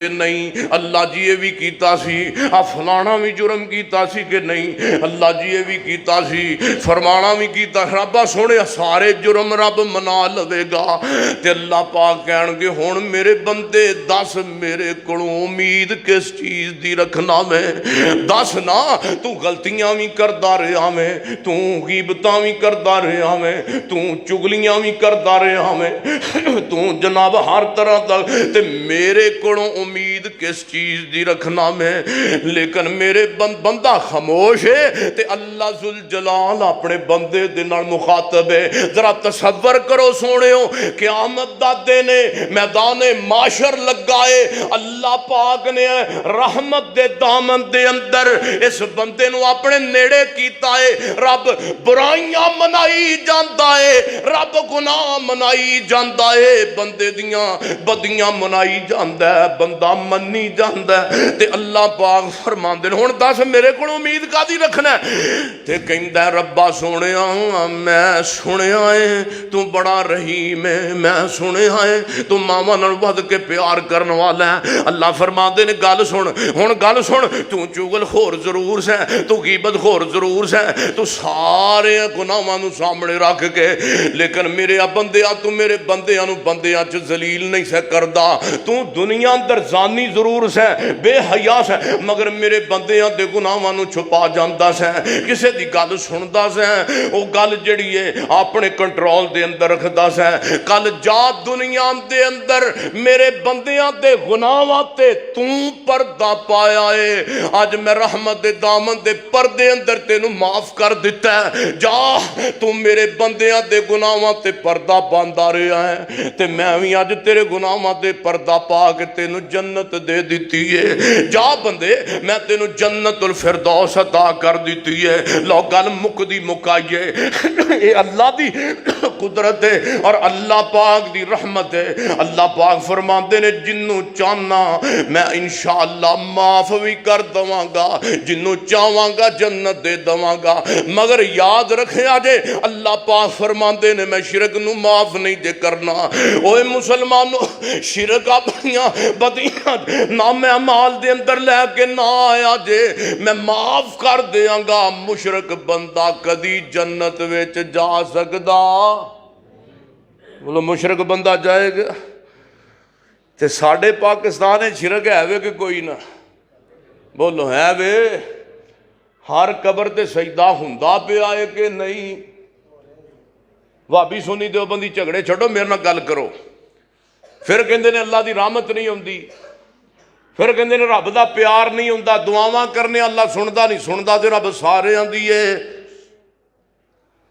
نہیں اللہ جی یہ بھی کیتا سی فلانا بھی جرم کیتا سی کہ نہیں اللہ جی یہ بھی کیتا سی فرمانا بھی کیتا ربا سونے سارے جرم رب منا لوے گا تے اللہ پاک کہن گے ہن میرے بندے دس میرے کولوں امید کس چیز دی رکھنا میں دس نا تو غلطیاں بھی کردا رہیا میں تو غیبتاں بھی کردا رہیا میں تو چگلیاں بھی کردا رہیا میں تو جناب ہر طرح دا تے میرے کولوں امید کس چیز دی رکھنا میں لیکن میرے بندہ خاموش ہے تے اللہ ذوالجلال اپنے بندے دے نال مخاطب ہے ذرا تصور کرو سونےو قیامت دا دن میدان معاشر لگائے اللہ پاک نے رحمت دے دامن دے اندر اس بندے نو اپنے نیڑے کیتا ہے رب برائیاں منائی جاندا ہے رب گناہ منائی جاندا ہے بندے دیاں بدیاں منائی جاندا ہے بندہ منی جاندا ہے تے اللہ پاک فرماندے نے ہن دس میرے کول امید کادی رکھنا ہے تے کہندا ہے ربا سونیا میں سنیا ہے تو بڑا رحیم ہے میں سنیا ہے تو ماواں نال ود کے پیار کرن والا ہے اللہ فرماندے نے گل سن ہن گل سن تو چغل خور ضرور ہے تو غیبت خور ضرور ہے تو سارے گناہاں نو سامنے رکھ کے لیکن میرے بندیاں تو میرے بندیاں نو بندیاں چ ذلیل نہیں سے کردا تو دنیا اندر زانی ضرور سے بے حیا سے مگر میرے بندیاں دے گناہاں نو چھپا جاندا سے کسے دی گل سندا سے او گل جڑی ہے اپنے کنٹرول دے اندر رکھدا سے کل جا دنیا دے اندر میرے بندیاں دے گناہاں تے تو پردہ پایا ہے اج میں رحمت دے دامن دے پردے اندر تینو معاف کر دیتا ہے جا تو میرے بندیاں دے گناہاں تے پردہ پاندا رہیا ہے تے میں وی اج تیرے گناہاں دے پردہ پا کے تینو جنت دے دیتی ہے جا بندے میں تینو جنت الفردوس عطا کر دیتی ہے لو گل مکدی مکائیے اے اللہ دی قدرت ہے اور اللہ پاک دی رحمت ہے اللہ پاک فرماندے نے جنوں چاہنا میں انشاءاللہ معاف بھی کر دواں گا جنوں چاہواں گا جنت دے دواں گا مگر یاد رکھیں آجے اللہ پاک فرماندے نے میں شرک نو معاف نہیں دے کرنا اوے مسلمانوں شرک اپنیاں بدیاں نام اعمال دے اندر لے کے نہ آیا جے میں معاف کر دیاں گا مشرک بندہ کدی جنت وچ جا سکدا بولو مشرک بندہ جائے گا تے ساڑھے پاکستان شرک ہے وے کہ کوئی نہ بولو ہے وے ہر قبر تے سجدہ ہوندا پہ آئے کہ نہیں وابی سنی دیوبندی جھگڑے چھڑو میرے نال گل کرو پھر کہندے نے اللہ دی رحمت نہیں ہوندی پھر کہندے نے رب دا پیار نہیں ہوندا دعاواں کرنے اللہ سندا نہیں سندا تے رب سارے آندی ہے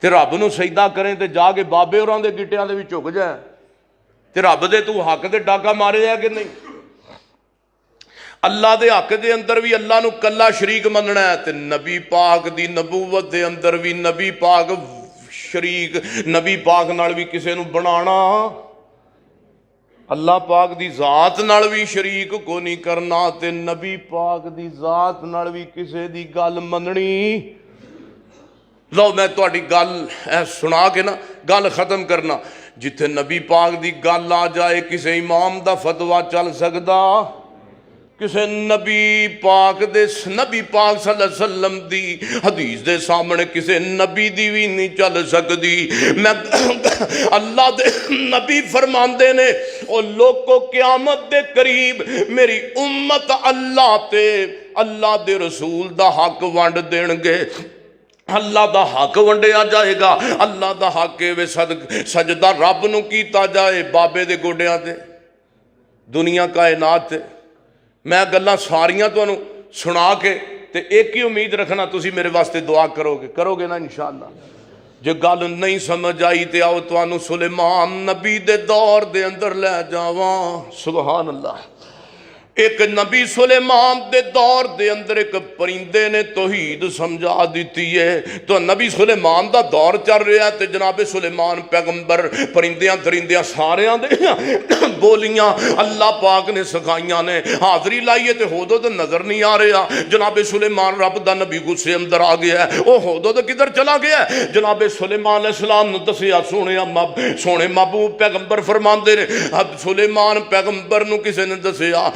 تے رب نو سجدہ کریں تے جا کے بابے ہوراں دے گٹیاں دے وچ جھک جائے تے رب دے تو حق دے ڈاکا مارے ہے کہ نہیں اللہ دے حق دے اندر بھی اللہ نو کلا شریک مننا ہے تے نبی پاک دی نبوت دے اندر بھی نبی پاک شریک نبی پاک نال بھی کسے نو بنانا اللہ پاک دی ذات نال بھی شریک کو نہیں کرنا تے نبی پاک دی ذات نال بھی کسے دی گل مننی لو میں تہاڈی گل سنا کے نا گل ختم کرنا جتھے نبی پاک دی گل آ جائے کسے امام دا فتویٰ چل سکدا کسے نبی پاک صلی اللہ علیہ وسلم دی حدیث دے سامنے کسے نبی دی بھی نہیں چل سکتی میں اللہ دے نبی فرماندے نے او لوگوں قیامت دے قریب میری امت اللہ دے رسول دا حق ونڈ دین گے اللہ دا حق ونڈیا جائے گا اللہ دا حق وے سجدہ رب نو کیتا جائے بابے دے گوڈیاں تے دنیا کائنات تے میں گلاں ساریاں تو سنا کے تے ایک ہی امید رکھنا تسی میرے واسطے دعا کرو گے نا انشاءاللہ جو گل نہیں سمجھ آئی تے آؤ توانو سلیمان نبی دے دور دے اندر لے جاواں سبحان اللہ ایک نبی سلیمان دے دور دے اندر ایک پرندے نے توحید سمجھا دیتی ہے تو نبی سلیمان دا دور چل رہا ہے تے جناب سلیمان پیغمبر پرندیاں درندیاں ساریاں دے بولیاں اللہ پاک نے سکھائیاں نے حاضری لائیے تے ہودود نظر نہیں آ رہا جناب سلیمان رب دا نبی غصے اندر آ گیا ہے او ہودود کدھر چلا گیا ہے جناب سلیمان علیہ السلام نے دسیا سونے محبوب پیغمبر فرماندے نے اب سلیمان پیغمبر نو کسے نے دسیا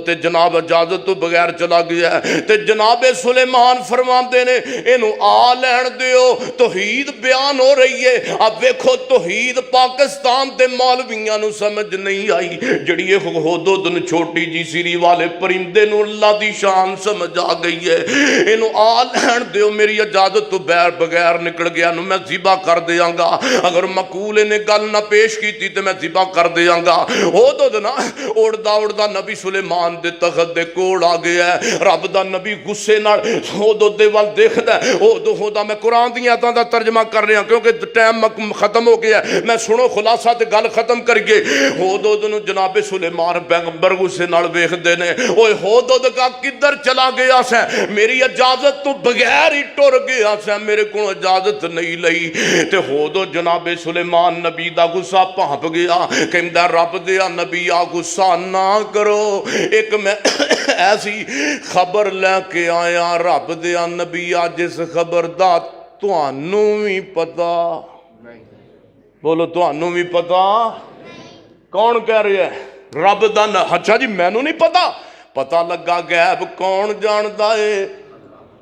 تے جناب اجازت تو بغیر چلا گیا ہے تے جناب سلیمان فرماندے نے اینو آ لین دیو توحید بیان ہو رہی ہے اب ویکھو توحید پاکستان تے مولویاں نو سمجھ نہیں آئی جڑی ہدہد چھوٹی جی سری والے پرندے نو اللہ دی شان سمجھ آ گئی ہے اینو آ لین دیو میری اجازت تو بغیر نکل گیا نو میں ذبح کر دیاں گا اگر مقولے نے گل نہ پیش کیتی تے میں ذبح کر دیاں گا ہدہد نا اڑدا نبی سلیمان دے تخت دے کول آ گیا ہے رب دا نبی غصے نال ہدہد دے ول دیکھدا ہے ہدہد میں قرآن دی آیاتاں دا ترجمہ کر رہا کیونکہ ٹائم ختم ہو گیا ہے میں سنو خلاصہ تے گل ختم کریے ہدہد نو جناب سلیمان پیغمبر غصے نال ویکھدے نے اوئے ہدہد کا کدھر چلا گیا سے میری اجازت تو بغیر ہی ٹر گیا سے میرے کو اجازت نہیں لئی تے ہدہد جناب سلیمان نبی دا غصہ بھانپ گیا کہندا رب دیا نبی آ غصہ نہ کرو ایک میں ایسی خبر لے کے آیا رب دیا نبی آ جس خبر دا تانوں بھی پتا بولو تانوں بھی پتا کون کہہ رہے ہے رب دا اچھا جی مینوں نہیں پتا لگا غیب کون جاندا ہے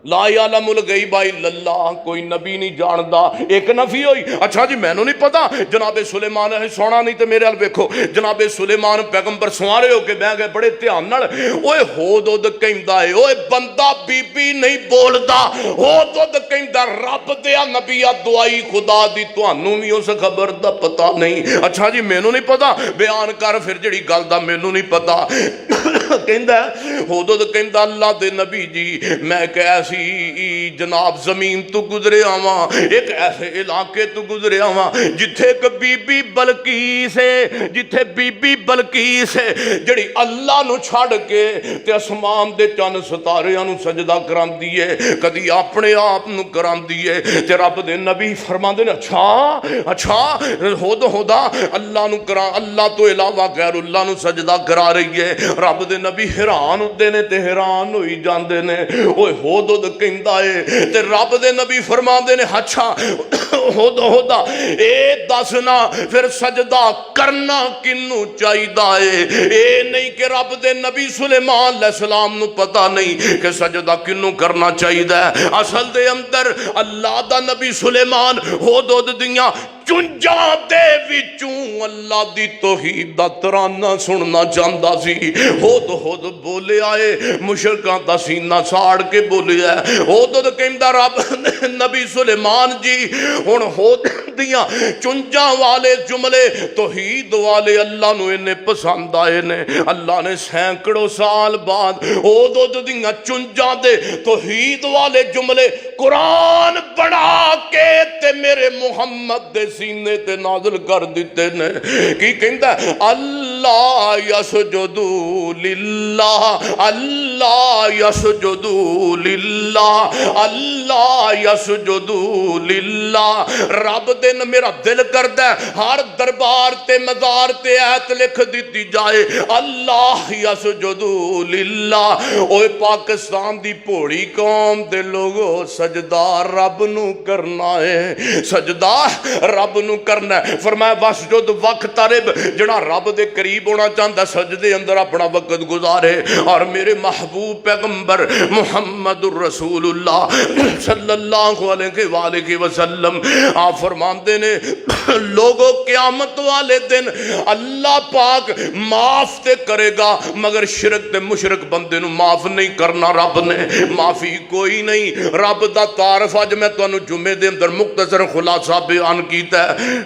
لا یعلم الغیب الا اللہ کوئی نبی نہیں جاندا ایک نفی ہوئی اچھا جی مینوں نہیں پتا جناب سلیمان سونا نہیں تے میرے ال ویکھو جناب سلیمان پیغمبر سوارے ہو کے بیٹھ گئے بڑے دھیان نال اوئے ہدہد کہندا ہے اوئے بندہ بی بی نہیں بولدا ہدہد کہندا رب دیا نبی دعائی خدا دی تانوں وی اس خبر دا پتہ نہیں اچھا جی مینوں نہیں پتا بیان کر پھر جڑی گل دا مینوں نہیں پتا کہندا ہدہد کہندا اللہ دے نبی جی میں ایک ایسی جناب زمین تو گزرے آواں ایک ایسے علاقے تو گزرے آواں جتھے ایک بی بی بلقیس ہے جتھے بی بی بلقیس ہے جڑی اللہ نو چھڑ کے تے اسمان دے چند ستاریاں نو سجدہ کراندی ہے کدی اپنے آپ نو کراندی ہے تے رب دے نبی فرماندے نے اچھا ہدہد اللہ نو کرا اللہ تو علاوہ غیر اللہ نو سجدہ کرا رہی ہے رب دے نبی حیران ہوندے نے تے حیران ہوئی جاندے نے اوئے ہدہد کہندا ہے تے رب دے نبی فرماندے نے اچھا ہدہد اے دسنا پھر سجدہ کرنا کنوں چاہیدا ہے اے نہیں کہ رب دے نبی سلیمان علیہ السلام نو پتہ نہیں کہ سجدہ کنوں کرنا چاہیدا ہے اصل دے اندر اللہ دا نبی سلیمان ہدہد دیاں چنجاں دے وچوں اللہ دی توحید دا ترانہ سننا چاہندا سی ہدہد بولے آئے مشرکاں دا سینہ ساڑ کے بولے آئے ہدہد کہندا رب نبی سلیمان جی ہن ہدہد دیاں چنجاں والے جملے توحید والے اللہ نو انہیں پسند آئے نے اللہ نے سینکڑوں سال بعد ہدہد دیاں چنجاں دے توحید والے جملے قرآن بنا کے تے میرے محمد دے سینے تے نازل کر دیتے نے کی کہندا اللہ یسجدو للہ اللہ یسجدو للہ اللہ یسجدو للہ رب دن میرا دل کردا ہے ہر دربار تے مزار تے ایت لکھ دیتی جائے اللہ یسجدو للہ اوے پاکستان دی پوڑی قوم دے لوگو سجدہ رب نو کرنا ہے سجدہ رب نو کرنا ہے فرمایا واسجد وقت طرب جڑا رب دے قریب ہونا چاہتا سجدے اندر اپنا وقت گزارے اور میرے محبوب پیغمبر محمد الرسول اللہ صلی اللہ علیہ وآلہ وسلم آپ فرماندے نے لوگوں قیامت والے دن اللہ پاک معاف تے کرے گا مگر شرک تے مشرک بندے نو معاف نہیں کرنا رب نے معافی کوئی نہیں رب دا تعارف اج میں تانوں جمعے دے اندر مختصر خلاصہ بیان کیتا ہے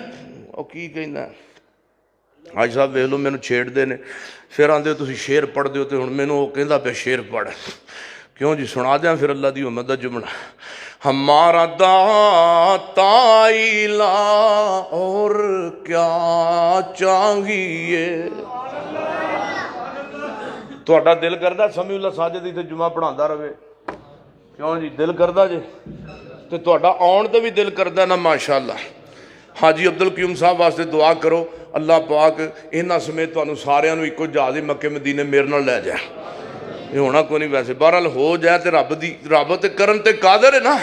او کی کہندا ہے حاج صاحب ویکھ لو مینوں چھیڑ دے نے پھر آندے تسی شعر پڑھ دیو تے ہن مینوں او کہندا پیا شعر پڑھ کیوں جی سنا دیاں پھر اللہ دی امت دا جملہ ہمارا داتا الہ اور کیا چاہیے تہاڈا دل کردا سمیع اللہ ساجد تے جمعہ پڑھاندا رہے کیوں جی دل کردا جے تے تہاڈا آن تے بھی دل کردا نا ماشاءاللہ حاجی عبدالقیوم صاحب واسطے دعا کرو اللہ پاک انہاں سمیت تانوں ساریاں نوں اکو جہاز مکے مدینے میرے نال لے جائے یہ ہونا کو نہیں ویسے بہرحال ہو جائے تے رب تے کرن تے قادر ہے نا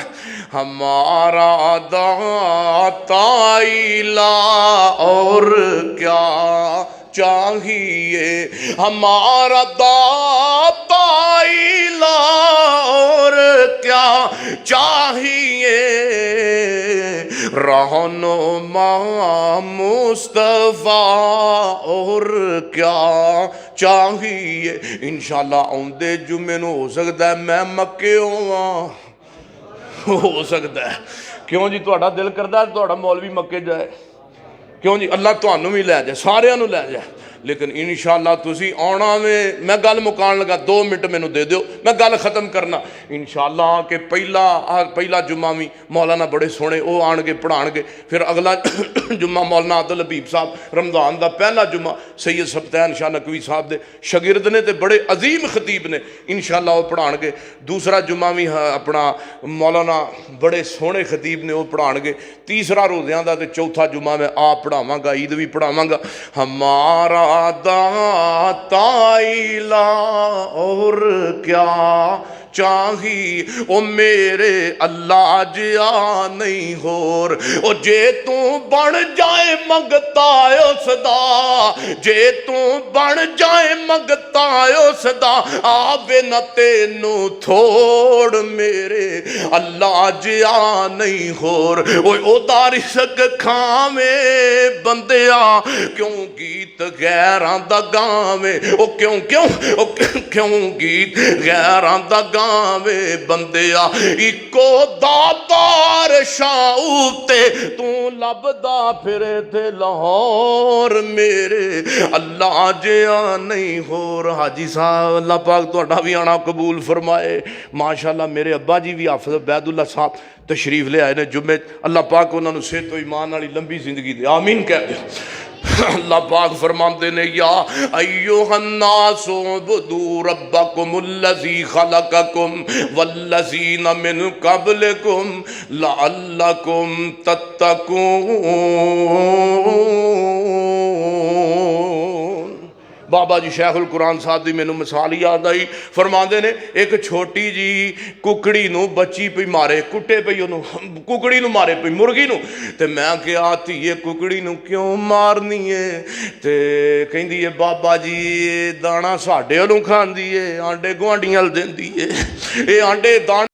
ہمارا داتا الہ اور کیا چاہیے ہمارا داتا الہ اور کیا چاہیے رہنما مصطفیٰ اور کیا چاہیے انشاءاللہ آؤندے جمعے نو ہو سکتا ہے میں مکے ہو سکتا ہے کیوں جی تہاڈا دل کردا ہے تہاڈا مولوی مکے جائے کیوں جی اللہ تہانوں بھی لے جائے سارے نو لے جائے لیکن انشاءاللہ تسی آنا میں گل مکان لگا 2 منٹ میں دے دیو میں گل ختم کرنا انشاءاللہ کہ پہلا جمعہ بھی مولانا بڑے سونے وہ آن گے پڑھان گے پھر اگلا جمعہ مولانا عبد الحبیب صاحب رمضان دا پہلا جمعہ سید سبطین شاہ نقوی صاحب دے شاگرد نے تے بڑے عظیم خطیب نے انشاءاللہ وہ پڑھان گے دوسرا جمعہ بھی اپنا مولانا بڑے سونے خطیب نے وہ پڑھان گے تیسرا روزیاں دا تے چوتھا جمعہ میں آپ پڑھاواں گا عید بھی پڑھاواں گا ہمارا داتا الہ اور کیا چاہی او میرے اللہ جیا نہیں ہور او جے تو بن جائے منگتا اس دا جے تو بن جائے منگتا اس دا آوے نہ تینو تھوڑ میرے اللہ جیا نہیں ہور او دا رزق کھاویں بندیا کیوں گیت غیراں دا گاویں او کیوں گیت غیراں دا گاویں بندیا ایکو داتار شاہ تے تو لبدا پھرے تھے لاہور میرے اللہ جیا نہیں ہور حاجی صاحب اللہ پاک تہاڈا بھی آنا قبول فرمائے ماشاءاللہ میرے ابا جی بھی حافظ عبید اللہ صاحب تشریف لے آئے نے جمعے اللہ پاک انہوں نے صحت و ایمان والی لمبی زندگی دے آمین کہہ دے اللہ پاک فرماتے نے یا ایوہ الناس عبدوا ربکم الذی خلقکم والذین من قبلکم لعلکم تتقون بابا جی شیخ القرآن صاحب دی میں نو مثال یاد آئی فرماندے نے ایک چھوٹی جی ککڑی نو بچی پہ مارے کٹے پہ ککڑی نو مارے پہ مرغی نو تے میں کہ آتی یہ ککڑی نو کیوں مارنی ہے تے کہیں دیئے بابا جی دانا ساڑھے انہوں کھان دیئے آنڈے گوانڈیاں دین دیئے اے آنڈے دانا